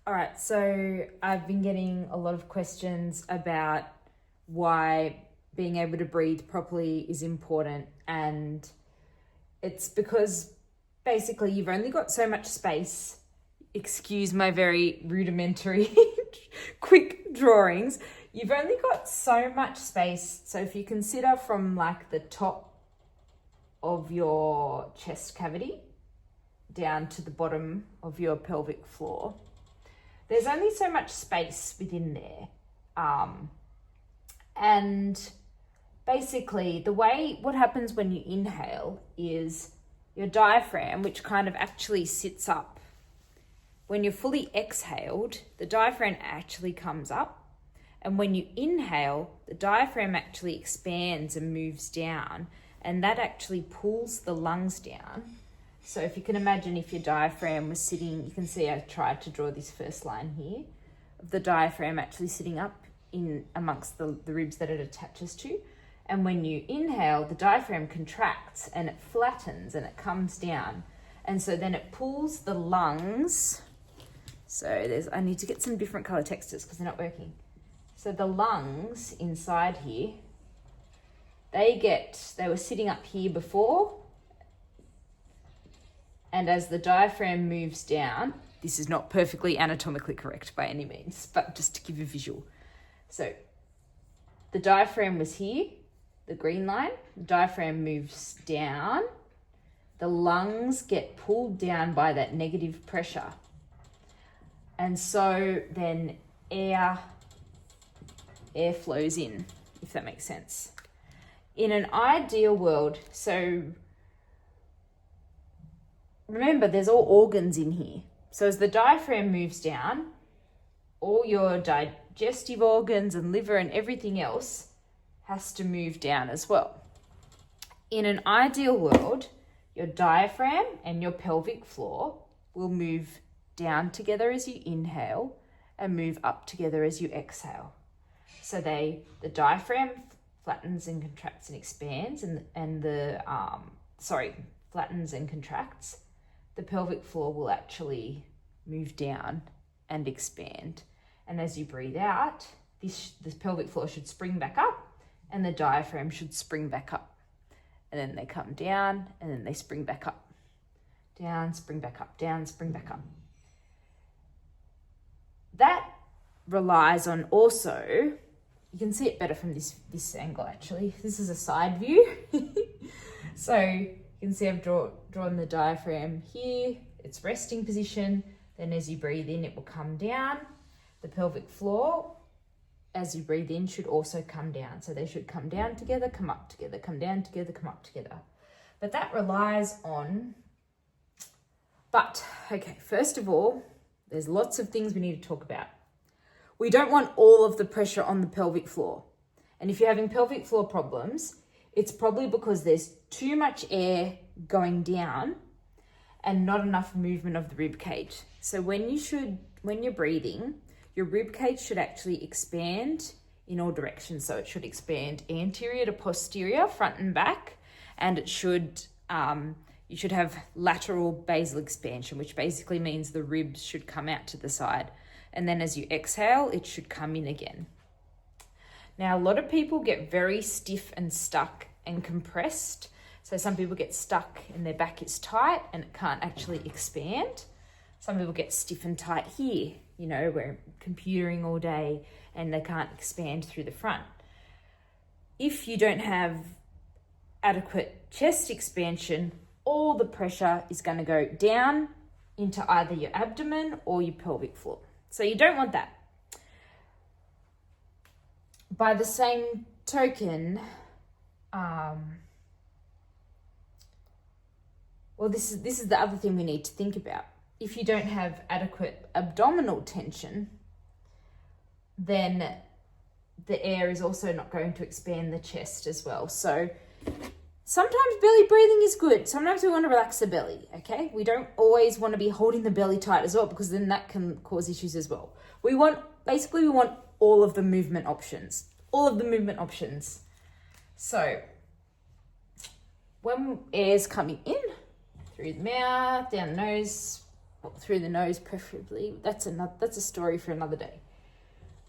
All right, so I've been getting a lot of questions about why being able to breathe properly is important, and it's because basically you've only got so much space. Excuse my very rudimentary quick drawings. You've only got so much space. So if you consider from like the top of your chest cavity down to the bottom of your pelvic floor, there's only so much space within there. And basically what happens when you inhale is your diaphragm, which kind of actually sits up. When you're fully exhaled, the diaphragm actually comes up. And when you inhale, the diaphragm actually expands and moves down. And that actually pulls the lungs down. So if you can imagine if your diaphragm was sitting, you can see I tried to draw this first line here, of the diaphragm actually sitting up in amongst the ribs that it attaches to. And when you inhale, the diaphragm contracts and it flattens and it comes down. And so then it pulls the lungs. So I need to get some different color textures because they're not working. So the lungs inside here, they were sitting up here before. And as the diaphragm moves down, this is not perfectly anatomically correct by any means, but just to give you a visual. So the diaphragm was here, the green line, the diaphragm moves down, the lungs get pulled down by that negative pressure. And so then air flows in, if that makes sense. In an ideal world, so remember, there's all organs in here. So as the diaphragm moves down, all your digestive organs and liver and everything else has to move down as well. In an ideal world, your diaphragm and your pelvic floor will move down together as you inhale and move up together as you exhale. So the diaphragm flattens and contracts and expands, flattens and contracts. The pelvic floor will actually move down and expand. And as you breathe out, this pelvic floor should spring back up and the diaphragm should spring back up. And then they come down and then they spring back up. Down, spring back up, down, spring back up. That relies on also, you can see it better from this angle actually. This is a side view. So you can see I've drawn the diaphragm here, its resting position. Then as you breathe in, it will come down. The pelvic floor, as you breathe in, should also come down. So they should come down together, come up together, come down together, come up together. But that relies on, first of all, there's lots of things we need to talk about. We don't want all of the pressure on the pelvic floor. And if you're having pelvic floor problems, it's probably because there's too much air going down and not enough movement of the rib cage. So when you're breathing, your rib cage should actually expand in all directions. So it should expand anterior to posterior, front and back, and it should you should have lateral basal expansion, which basically means the ribs should come out to the side. And then as you exhale, it should come in again. Now, a lot of people get very stiff and stuck and compressed. So some people get stuck and their back is tight and it can't actually expand. Some people get stiff and tight here, we're computering all day and they can't expand through the front. If you don't have adequate chest expansion, all the pressure is going to go down into either your abdomen or your pelvic floor. So you don't want that. By the same token, this is the other thing we need to think about. If you don't have adequate abdominal tension, then the air is also not going to expand the chest as well. So sometimes belly breathing is good. Sometimes we want to relax the belly, okay? We don't always want to be holding the belly tight as well, because then that can cause issues as well. We want all of the movement options. So when air's coming in through the mouth, down the nose, through the nose preferably. That's a story for another day.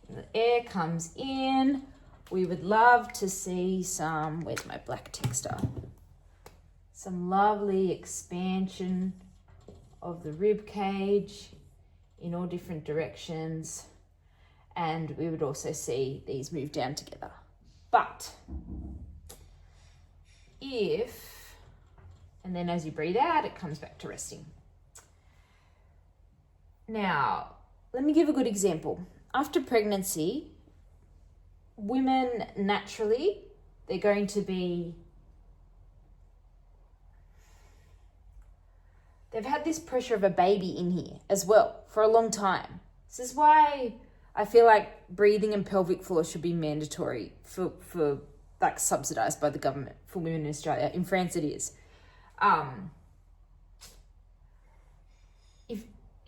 The air comes in. We would love to see some, where's my black texture? Some lovely expansion of the rib cage in all different directions. And we would also see these move down together. But and then as you breathe out, it comes back to resting. Now, let me give a good example. After pregnancy, women naturally, they've had this pressure of a baby in here as well for a long time. This is why I feel like breathing and pelvic floor should be mandatory for like subsidized by the government for women in Australia. In France it is.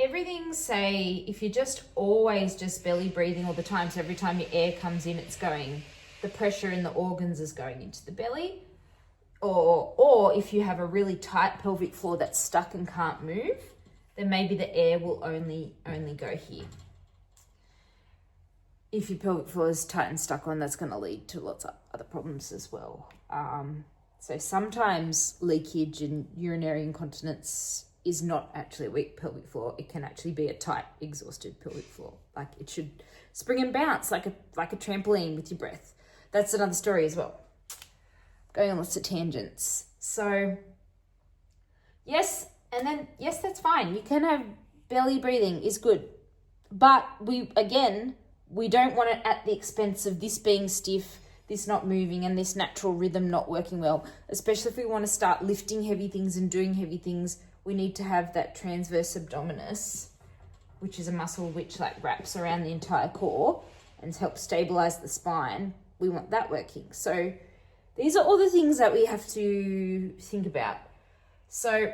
If you're just always just belly breathing all the time, so every time your air comes in, the pressure in the organs is going into the belly, or if you have a really tight pelvic floor that's stuck and can't move, then maybe the air will only go here. If your pelvic floor is tight and stuck on, that's going to lead to lots of other problems as well. So sometimes leakage and urinary incontinence is not actually a weak pelvic floor. It can actually be a tight, exhausted pelvic floor. Like it should spring and bounce like a trampoline with your breath. That's another story as well. Going on lots of tangents. So yes, that's fine. You can have belly breathing is good. But we don't want it at the expense of this being stiff, this not moving, and this natural rhythm not working well. Especially if we want to start lifting heavy things and doing heavy things, we need to have that transverse abdominis, which is a muscle which like wraps around the entire core and helps stabilize the spine. We want that working. So these are all the things that we have to think about. So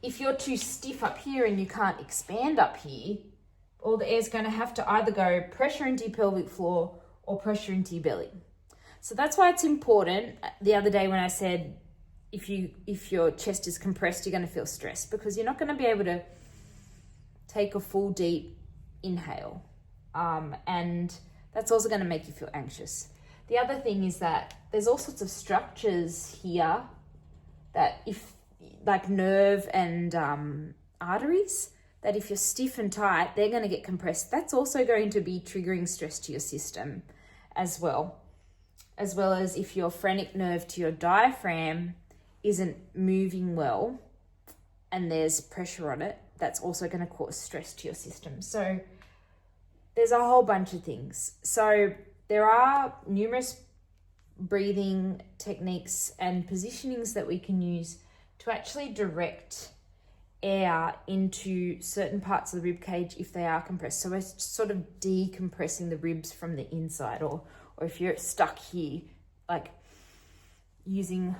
if you're too stiff up here and you can't expand up here, all the air is going to have to either go pressure into your pelvic floor or pressure into your belly. So that's why it's important. The other day when I said if your chest is compressed, you're going to feel stressed because you're not going to be able to take a full deep inhale. And that's also going to make you feel anxious. The other thing is that there's all sorts of structures here that like nerve and arteries, that if you're stiff and tight, they're going to get compressed. That's also going to be triggering stress to your system as well as if your phrenic nerve to your diaphragm isn't moving well and there's pressure on it, that's also going to cause stress to your system. So there's a whole bunch of things. So there are numerous breathing techniques and positionings that we can use to actually direct air into certain parts of the rib cage if they are compressed. So we're sort of decompressing the ribs from the inside, or if you're stuck here, like using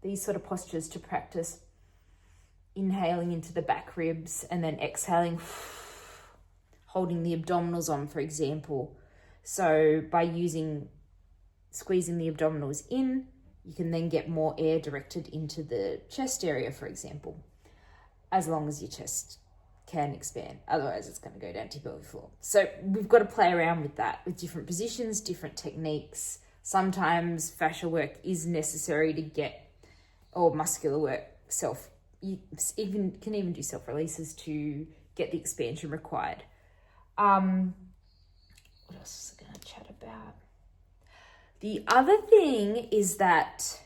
these sort of postures to practice inhaling into the back ribs and then exhaling, holding the abdominals on, for example. So by squeezing the abdominals in, you can then get more air directed into the chest area, for example, as long as your chest can expand. Otherwise, it's going to go down to your pelvic floor. So we've got to play around with that, with different positions, different techniques. Sometimes fascia work is necessary to get, or muscular work, you can even do self-releases to get the expansion required. What else was I going to chat about? The other thing is that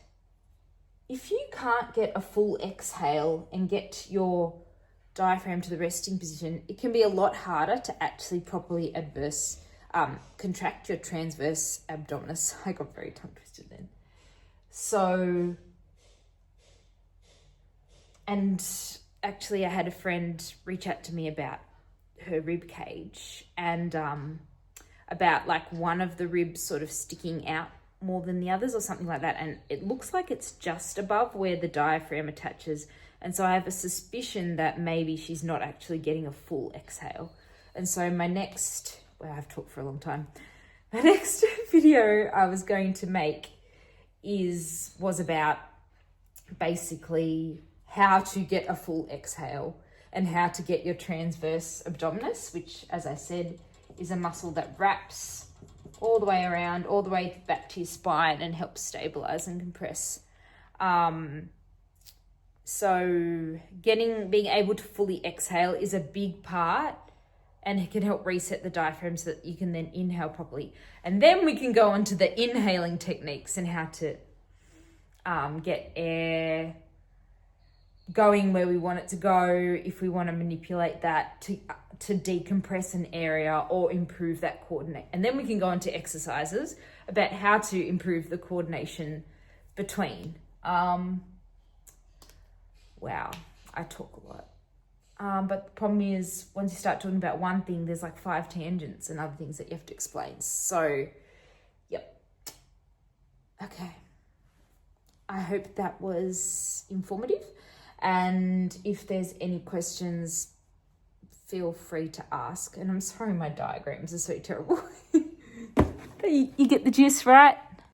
if you can't get a full exhale and get your diaphragm to the resting position, it can be a lot harder to actually properly contract your transverse abdominis. I got very tongue twisted then. So, and actually I had a friend reach out to me about her rib cage and about like one of the ribs sort of sticking out more than the others or something like that, and it looks like it's just above where the diaphragm attaches, and so I have a suspicion that maybe she's not actually getting a full exhale. And so I've talked for a long time, my next video I was going to make was about basically how to get a full exhale and how to get your transverse abdominis, which, as I said, is a muscle that wraps all the way around, all the way back to your spine and helps stabilize and compress. So being able to fully exhale is a big part, and it can help reset the diaphragm so that you can then inhale properly. And then we can go on to the inhaling techniques and how to get air going where we want it to go, if we want to manipulate that to decompress an area or improve that coordinate. And then we can go on to exercises about how to improve the coordination between. Wow, I talk a lot. But the problem is, once you start talking about one thing, there's like 5 tangents and other things that you have to explain. So, yep. Okay. I hope that was informative. And if there's any questions, feel free to ask. And I'm sorry my diagrams are so terrible. But you get the gist, right?